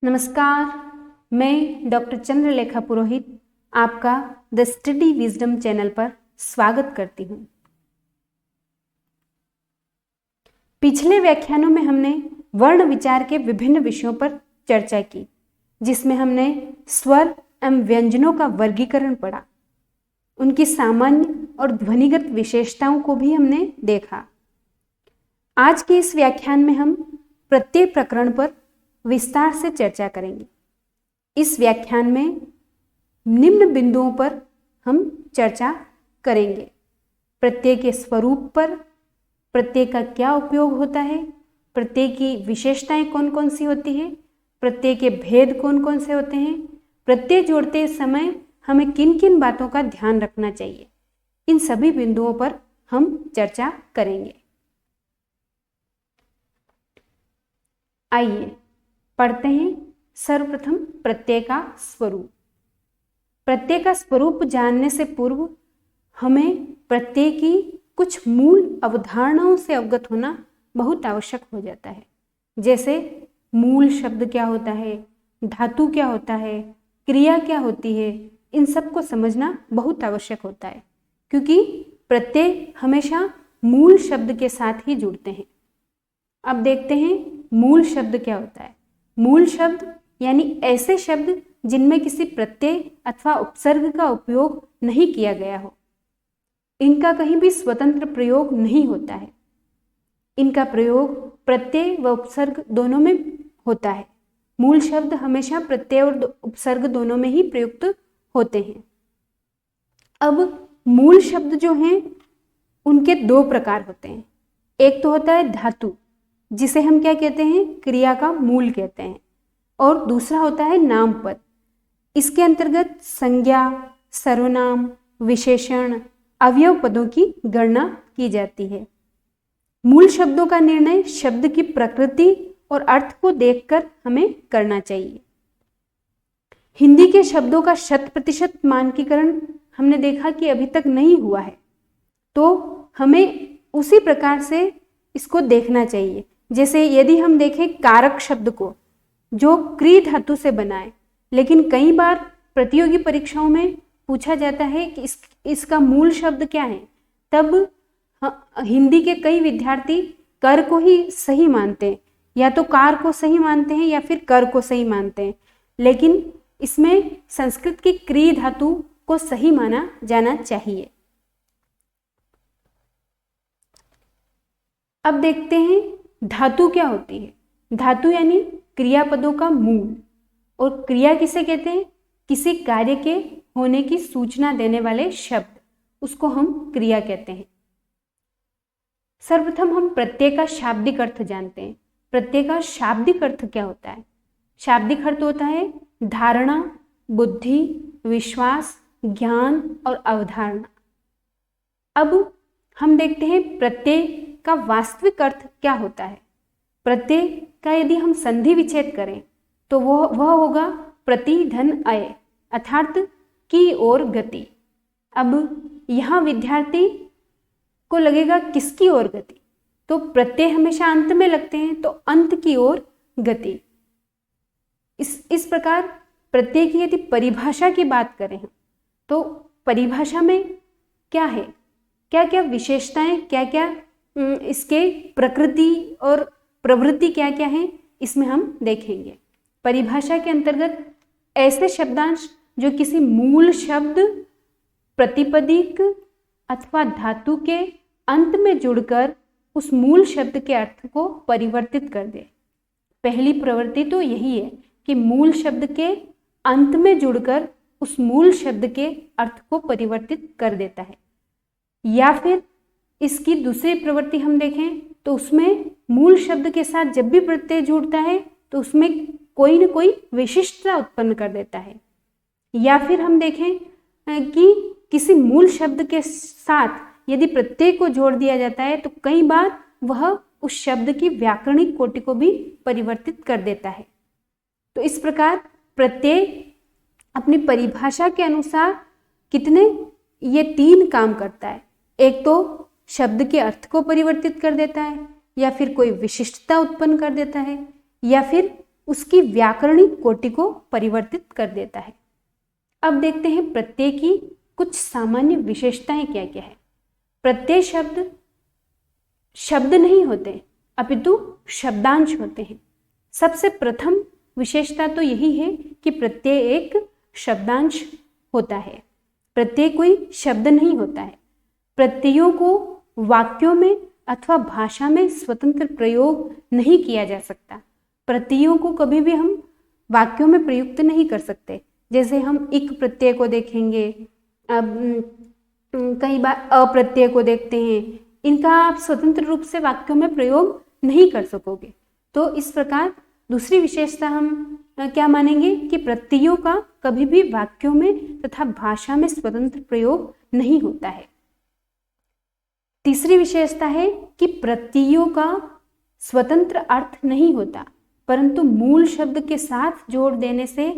नमस्कार, मैं डॉक्टर चंद्रलेखा पुरोहित आपका द स्टडी विजडम चैनल पर स्वागत करती हूँ। पिछले व्याख्यानों में हमने वर्ण विचार के विभिन्न विषयों पर चर्चा की, जिसमें हमने स्वर एवं व्यंजनों का वर्गीकरण पढ़ा, उनकी सामान्य और ध्वनिगत विशेषताओं को भी हमने देखा। आज के इस व्याख्यान में हम प्रत्यय प्रकरण पर विस्तार से चर्चा करेंगे। इस व्याख्यान में निम्न बिंदुओं पर हम चर्चा करेंगे: प्रत्यय के स्वरूप पर, प्रत्यय का क्या उपयोग होता है, प्रत्यय की विशेषताएं कौन कौन सी होती हैं, प्रत्यय के भेद कौन कौन से होते हैं, प्रत्यय जोड़ते समय हमें किन किन बातों का ध्यान रखना चाहिए, इन सभी बिंदुओं पर हम चर्चा करेंगे। आइए पढ़ते हैं सर्वप्रथम प्रत्यय का स्वरूप। प्रत्यय का स्वरूप जानने से पूर्व हमें प्रत्यय की कुछ मूल अवधारणाओं से अवगत होना बहुत आवश्यक हो जाता है। जैसे मूल शब्द क्या होता है, धातु क्या होता है, क्रिया क्या होती है, इन सब को समझना बहुत आवश्यक होता है, क्योंकि प्रत्यय हमेशा मूल शब्द के साथ ही जुड़ते हैं। अब देखते हैं मूल शब्द क्या होता है। मूल शब्द यानी ऐसे शब्द जिनमें किसी प्रत्यय अथवा उपसर्ग का उपयोग नहीं किया गया हो, इनका कहीं भी स्वतंत्र प्रयोग नहीं होता है। इनका प्रयोग प्रत्यय व उपसर्ग दोनों में होता है। मूल शब्द हमेशा प्रत्यय और उपसर्ग दोनों में ही प्रयुक्त होते हैं। अब मूल शब्द जो हैं उनके दो प्रकार होते हैं। एक तो होता है धातु, जिसे हम क्या कहते हैं, क्रिया का मूल कहते हैं, और दूसरा होता है नाम पद। इसके अंतर्गत संज्ञा, सर्वनाम, विशेषण, अवयव पदों की गणना की जाती है। मूल शब्दों का निर्णय शब्द की प्रकृति और अर्थ को देखकर हमें करना चाहिए। हिंदी के शब्दों का 100% मानकीकरण हमने देखा कि अभी तक नहीं हुआ है, तो हमें उसी प्रकार से इसको देखना चाहिए। जैसे यदि हम देखें कारक शब्द को, जो क्री धातु से बना है, लेकिन कई बार प्रतियोगी परीक्षाओं में पूछा जाता है कि इसका मूल शब्द क्या है, तब हिंदी के कई विद्यार्थी कर को ही सही मानते हैं, या तो कार को सही मानते हैं या फिर कर को सही मानते हैं, लेकिन इसमें संस्कृत की क्री धातु को सही माना जाना चाहिए। अब देखते हैं धातु क्या होती है। धातु यानी क्रियापदों का मूल, और क्रिया किसे कहते हैं, किसी कार्य के होने की सूचना देने वाले शब्द, उसको हम क्रिया कहते हैं। सर्वप्रथम हम प्रत्यय का शाब्दिक अर्थ जानते हैं। प्रत्यय का शाब्दिक अर्थ क्या होता है? शाब्दिक अर्थ होता है धारणा, बुद्धि, विश्वास, ज्ञान और अवधारणा। अब हम देखते हैं प्रत्यय का वास्तविक अर्थ क्या होता है। प्रत्यय का यदि हम संधि विच्छेद करें तो वह होगा प्रति धन अय, अर्थात की ओर गति। अब यहाँ विद्यार्थी को लगेगा किसकी ओर गति, तो प्रत्यय हमेशा अंत में लगते हैं, तो अंत की ओर गति। इस प्रकार प्रत्यय की यदि परिभाषा की बात करें तो परिभाषा में क्या है, क्या क्या विशेषताएं, क्या क्या इसके प्रकृति और प्रवृत्ति क्या क्या है, इसमें हम देखेंगे। परिभाषा के अंतर्गत ऐसे शब्दांश जो किसी मूल शब्द, प्रतिपदिक अथवा धातु के अंत में जुड़कर उस मूल शब्द के अर्थ को परिवर्तित कर दे। पहली प्रवृत्ति तो यही है कि मूल शब्द के अंत में जुड़कर उस मूल शब्द के अर्थ को परिवर्तित कर देता है। या फिर इसकी दूसरी प्रवृत्ति हम देखें तो उसमें मूल शब्द के साथ जब भी प्रत्यय जुड़ता है तो उसमें कोई न कोई विशिष्टता उत्पन्न कर देता है। या फिर हम देखें कि किसी मूल शब्द के साथ यदि प्रत्यय को जोड़ दिया जाता है तो कई बार वह उस शब्द की व्याकरणिक कोटि को भी परिवर्तित कर देता है। तो इस प्रकार प्रत्यय अपनी परिभाषा के अनुसार ये 3 काम करता है। एक तो शब्द के अर्थ को परिवर्तित कर देता है, या फिर कोई विशिष्टता उत्पन्न कर देता है, या फिर उसकी व्याकरणिक कोटि को परिवर्तित कर देता है। अब देखते हैं प्रत्यय की कुछ सामान्य विशेषताएं क्या क्या है। प्रत्यय शब्द शब्द नहीं होते अपितु शब्दांश होते हैं। सबसे प्रथम विशेषता तो यही है कि प्रत्यय एक शब्दांश होता है। प्रत्यय कोई शब्द नहीं होता है। प्रत्ययों को वाक्यों में अथवा भाषा में स्वतंत्र प्रयोग नहीं किया जा सकता। प्रत्ययों को कभी भी हम वाक्यों में प्रयुक्त नहीं कर सकते। जैसे हम इक प्रत्यय को देखेंगे, कई बार अप्रत्यय को देखते हैं, इनका आप स्वतंत्र रूप से वाक्यों में प्रयोग नहीं कर सकोगे। तो इस प्रकार दूसरी विशेषता हम क्या मानेंगे कि प्रत्ययों का कभी भी वाक्यों में तथा भाषा में स्वतंत्र प्रयोग नहीं होता है। तीसरी विशेषता है कि प्रत्ययों का स्वतंत्र अर्थ नहीं होता, परंतु मूल शब्द के साथ जोड़ देने से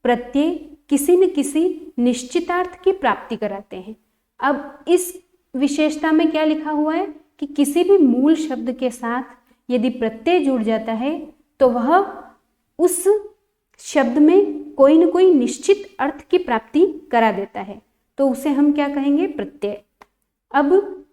प्रत्यय किसी न किसी निश्चितार्थ की प्राप्ति कराते हैं। अब इस विशेषता में क्या लिखा हुआ है कि किसी भी मूल शब्द के साथ यदि प्रत्यय जुड़ जाता है तो वह उस शब्द में कोई न कोई निश्चित अर्थ की प्राप्ति करा देता है, तो उसे हम क्या कहेंगे? प्रत्यय। अब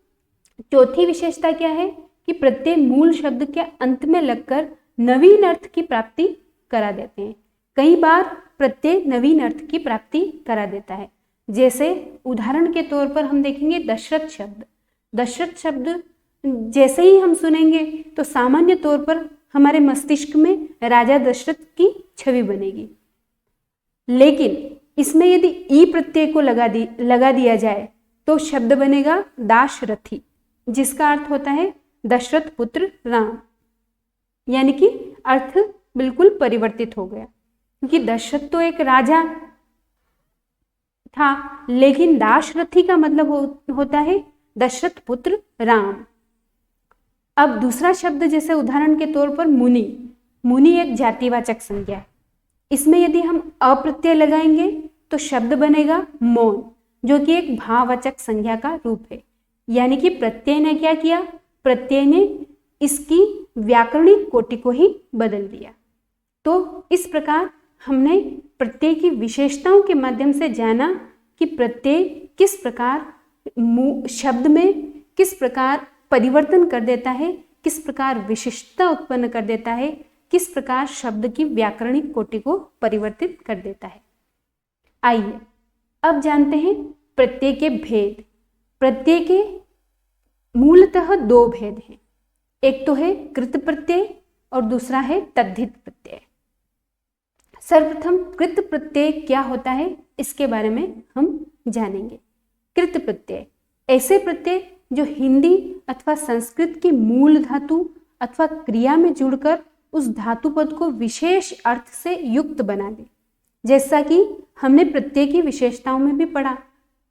चौथी विशेषता क्या है कि प्रत्यय मूल शब्द के अंत में लगकर नवीन अर्थ की प्राप्ति करा देते हैं। कई बार प्रत्यय नवीन अर्थ की प्राप्ति करा देता है। जैसे उदाहरण के तौर पर हम देखेंगे दशरथ शब्द। दशरथ शब्द जैसे ही हम सुनेंगे तो सामान्य तौर पर हमारे मस्तिष्क में राजा दशरथ की छवि बनेगी, लेकिन इसमें यदि ई प्रत्यय को लगा दिया जाए तो शब्द बनेगा दाशरथी, जिसका अर्थ होता है दशरथ पुत्र राम। यानी कि अर्थ बिल्कुल परिवर्तित हो गया, क्योंकि दशरथ तो एक राजा था, लेकिन दाशरथी का मतलब होता है दशरथ पुत्र राम। अब दूसरा शब्द जैसे उदाहरण के तौर पर मुनि। मुनि एक जातिवाचक संज्ञा है। इसमें यदि हम अप्रत्यय लगाएंगे तो शब्द बनेगा मौन, जो कि एक भाववाचक संज्ञा का रूप है। यानी कि प्रत्यय ने क्या किया? प्रत्यय ने इसकी व्याकरणिक कोटि को ही बदल दिया। तो इस प्रकार हमने प्रत्यय की विशेषताओं के माध्यम से जाना कि प्रत्यय किस प्रकार शब्द में किस प्रकार परिवर्तन कर देता है, किस प्रकार विशिष्टता उत्पन्न कर देता है, किस प्रकार शब्द की व्याकरणिक कोटि को परिवर्तित कर देता है। आइए अब जानते हैं प्रत्यय के भेद। प्रत्यय के मूलतः दो भेद हैं, एक तो है कृत प्रत्यय और दूसरा है तद्धित प्रत्यय। सर्वप्रथम कृत प्रत्यय क्या होता है इसके बारे में हम जानेंगे। कृत प्रत्यय ऐसे प्रत्यय जो हिंदी अथवा संस्कृत की मूल धातु अथवा क्रिया में जुड़कर उस धातु पद को विशेष अर्थ से युक्त बना दे। जैसा कि हमने प्रत्यय की विशेषताओं में भी पढ़ा,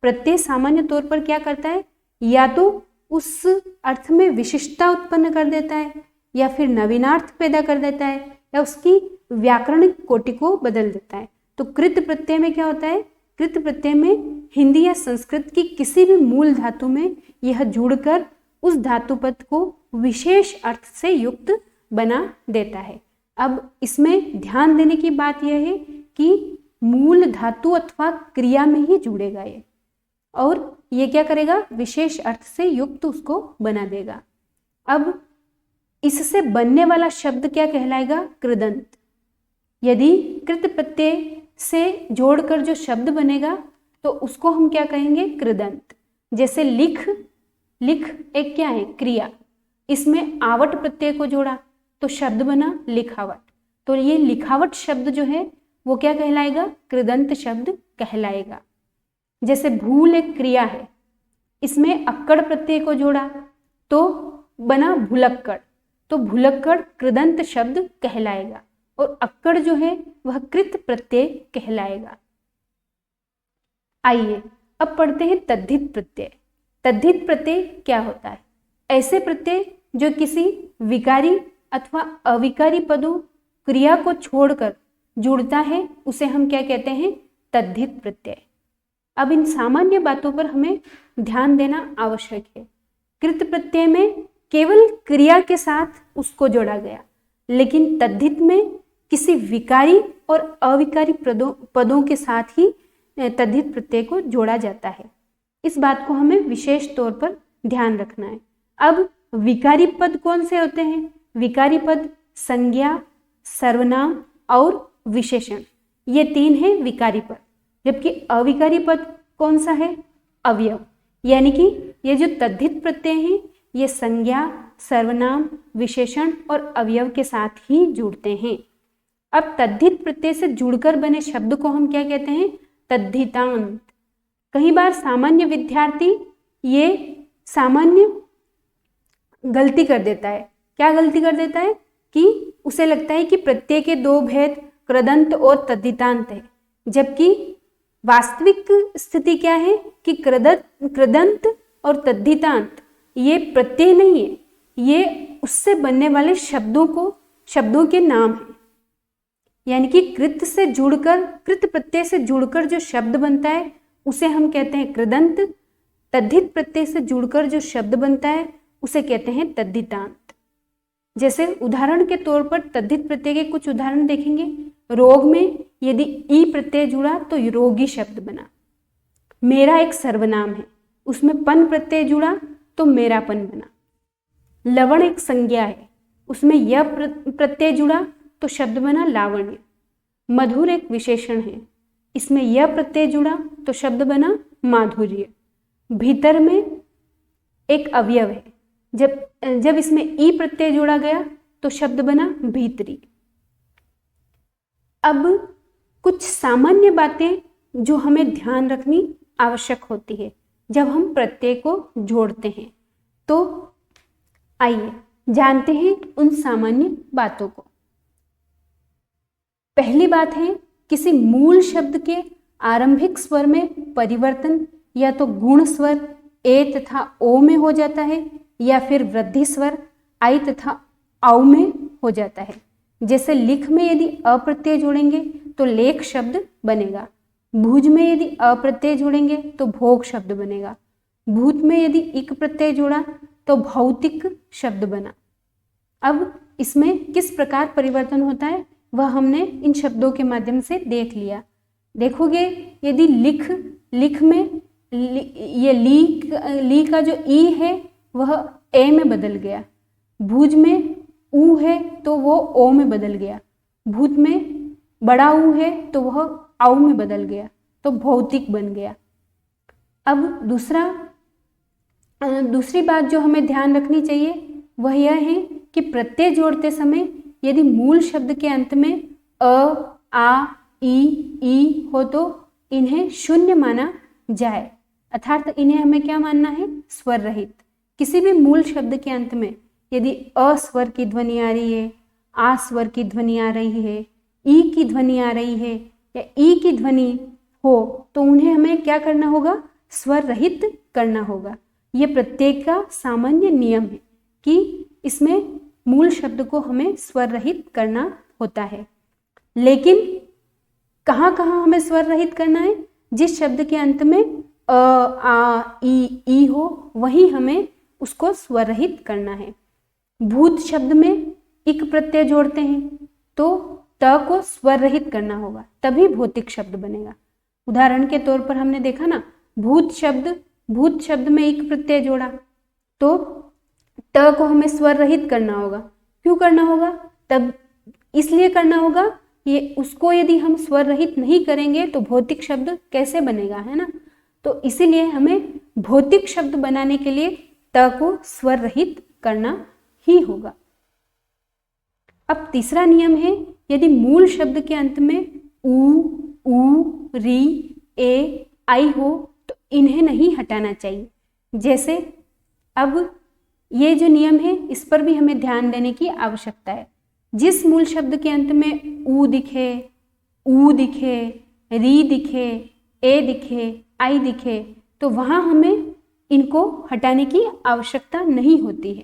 प्रत्यय सामान्य तौर पर क्या करता है? या तो उस अर्थ में विशिष्टता उत्पन्न कर देता है, या फिर नवीनार्थ पैदा कर देता है, या उसकी व्याकरणिक कोटि को बदल देता है। तो कृत प्रत्यय में क्या होता है? कृत प्रत्यय में हिंदी या संस्कृत की किसी भी मूल धातु में यह जुड़कर उस धातु पद को विशेष अर्थ से युक्त बना देता है। अब इसमें ध्यान देने की बात यह है कि मूल धातु अथवा क्रिया में ही जुड़ेगा ये, और ये क्या करेगा? विशेष अर्थ से युक्त उसको बना देगा। अब इससे बनने वाला शब्द क्या कहलाएगा? कृदंत। यदि कृत प्रत्यय से जोड़कर जो शब्द बनेगा तो उसको हम क्या कहेंगे? कृदंत। जैसे लिख, लिख एक क्या है? क्रिया। इसमें आवट प्रत्यय को जोड़ा तो शब्द बना लिखावट। तो ये लिखावट शब्द जो है वो क्या कहलाएगा? कृदंत शब्द कहलाएगा। जैसे भूल एक क्रिया है, इसमें अक्कड़ प्रत्यय को जोड़ा तो बना भुलक्कड़, तो भुलक्कड़ कृदंत शब्द कहलाएगा, और अक्कड़ जो है वह कृत प्रत्यय कहलाएगा। आइए अब पढ़ते हैं तद्धित प्रत्यय। तद्धित प्रत्यय क्या होता है? ऐसे प्रत्यय जो किसी विकारी अथवा अविकारी पदों क्रिया को छोड़कर जुड़ता है उसे हम क्या कहते हैं? तद्धित प्रत्यय। अब इन सामान्य बातों पर हमें ध्यान देना आवश्यक है। कृत प्रत्यय में केवल क्रिया के साथ उसको जोड़ा गया, लेकिन तद्धित में किसी विकारी और अविकारी पदों के साथ ही तद्धित प्रत्यय को जोड़ा जाता है। इस बात को हमें विशेष तौर पर ध्यान रखना है। अब विकारी पद कौन से होते हैं? विकारी पद संज्ञा, सर्वनाम और विशेषण, ये 3 हैं विकारी पद। जबकि अविकारी पद कौन सा है? अवयव। यानी कि ये जो तद्धित प्रत्यय हैं ये संज्ञा, सर्वनाम, विशेषण और अवयव के साथ ही जुड़ते हैं। अब तद्धित प्रत्यय से जुड़कर बने शब्द को हम क्या कहते हैं? तद्धितांत। कई बार सामान्य विद्यार्थी ये सामान्य गलती कर देता है। क्या गलती कर देता है? कि उसे लगता है कि प्रत्यय के 2 भेद कृदंत और तद्धितांत है, जबकि वास्तविक स्थिति क्या है कि कृदंत और तद्धितांत ये प्रत्यय नहीं है, ये उससे बनने वाले शब्दों के नाम हैं। यानी कि कृत प्रत्यय से जुड़कर जो शब्द बनता है उसे हम कहते हैं कृदंत, तद्धित प्रत्यय से जुड़कर जो शब्द बनता है उसे कहते हैं तद्धितांत। जैसे उदाहरण के तौर पर तद्धित प्रत्यय के कुछ उदाहरण देखेंगे। रोग में यदि ई प्रत्यय जुड़ा तो रोगी शब्द बना। मेरा एक सर्वनाम है, उसमें पन प्रत्यय जुड़ा तो मेरापन बना। लवण एक संज्ञा है, उसमें य प्रत्यय जुड़ा तो शब्द बना लावण्य। मधुर एक विशेषण है, इसमें य प्रत्यय जुड़ा तो शब्द बना माधुर्य। भीतर में एक अवयव है, जब इसमें ई प्रत्यय जोड़ा गया तो शब्द बना भीतरी। अब कुछ सामान्य बातें जो हमें ध्यान रखनी आवश्यक होती है जब हम प्रत्यय को जोड़ते हैं, तो आइए जानते हैं उन सामान्य बातों को। पहली बात है, किसी मूल शब्द के आरंभिक स्वर में परिवर्तन या तो गुण स्वर ए तथा ओ में हो जाता है या फिर वृद्धि स्वर आई तथा औ में हो जाता है। जैसे लिख में यदि अप्रत्यय जोड़ेंगे तो लेख शब्द बनेगा। भुज में यदि अप्रत्यय जोड़ेंगे तो भोग शब्द बनेगा। भूत में यदि इक प्रत्यय जोड़ा तो भौतिक शब्द बना। अब इसमें किस प्रकार परिवर्तन होता है वह हमने इन शब्दों के माध्यम से देख लिया। देखोगे यदि लिख में ये ली का जो ई है वह ए में बदल गया। भुज में ऊ है तो वो ओ में बदल गया। भूत में बड़ा ऊ है तो वह औ में बदल गया, तो भौतिक बन गया। अब दूसरी बात जो हमें ध्यान रखनी चाहिए वह यह है कि प्रत्यय जोड़ते समय यदि मूल शब्द के अंत में अ, आ, ई हो तो इन्हें शून्य माना जाए, अर्थात इन्हें हमें क्या मानना है? स्वर रहित। किसी भी मूल शब्द के अंत में यदि अ स्वर की ध्वनि आ रही है, आ स्वर की ध्वनि आ रही है, ई की ध्वनि आ रही है या ई की ध्वनि हो तो उन्हें हमें क्या करना होगा? स्वर रहित करना होगा। ये प्रत्यय का सामान्य नियम है कि इसमें मूल शब्द को हमें स्वर रहित करना होता है। लेकिन कहाँ कहाँ हमें स्वर रहित करना है? जिस शब्द के अंत में अ, आ, ई हो वहीं हमें उसको स्वर रहित करना है। भूत शब्द में इक प्रत्यय जोड़ते हैं तो त को स्वर रहित करना होगा, तभी भौतिक शब्द बनेगा। उदाहरण के तौर पर हमने देखा ना, भूत शब्द में इक प्रत्यय जोड़ा तो त को हमें स्वर रहित करना होगा। क्यों करना होगा? तब इसलिए करना होगा, ये उसको यदि हम स्वर रहित नहीं करेंगे तो भौतिक शब्द कैसे बनेगा, है ना। तो इसीलिए हमें भौतिक शब्द बनाने के लिए त को स्वर रहित करना ही होगा। अब तीसरा नियम है, यदि मूल शब्द के अंत में ऊ, री, ए, आई हो तो इन्हें नहीं हटाना चाहिए। जैसे अब ये जो नियम है इस पर भी हमें ध्यान देने की आवश्यकता है। जिस मूल शब्द के अंत में ऊ दिखे, री दिखे, ए दिखे, आई दिखे तो वहाँ हमें इनको हटाने की आवश्यकता नहीं होती है।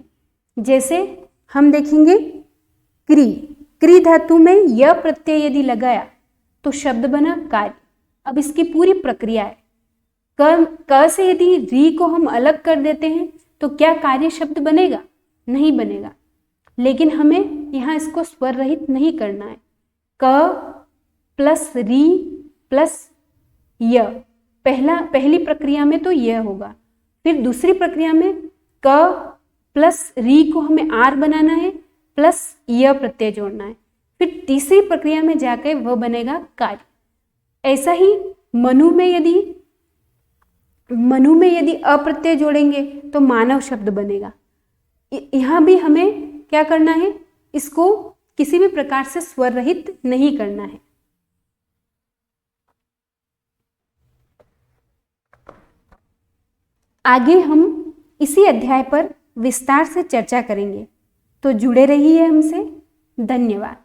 जैसे हम देखेंगे क्री धातु में य प्रत्यय यदि लगाया तो शब्द बना कार्य। अब इसकी पूरी प्रक्रिया है, क से यदि री को हम अलग कर देते हैं तो क्या कार्य शब्द बनेगा? नहीं बनेगा। लेकिन हमें यहाँ इसको स्वर रहित नहीं करना है। क प्लस री प्लस य। पहली प्रक्रिया में तो यह होगा, फिर दूसरी प्रक्रिया में क प्लस री को हमें आर बनाना है प्लस य प्रत्यय जोड़ना है, फिर तीसरी प्रक्रिया में जाकर वह बनेगा कार्य। ऐसा ही मनु में यदि अप्रत्यय जोड़ेंगे तो मानव शब्द बनेगा। यहाँ भी हमें क्या करना है, इसको किसी भी प्रकार से स्वर रहित नहीं करना है। आगे हम इसी अध्याय पर विस्तार से चर्चा करेंगे, तो जुड़े रहिए हमसे। धन्यवाद।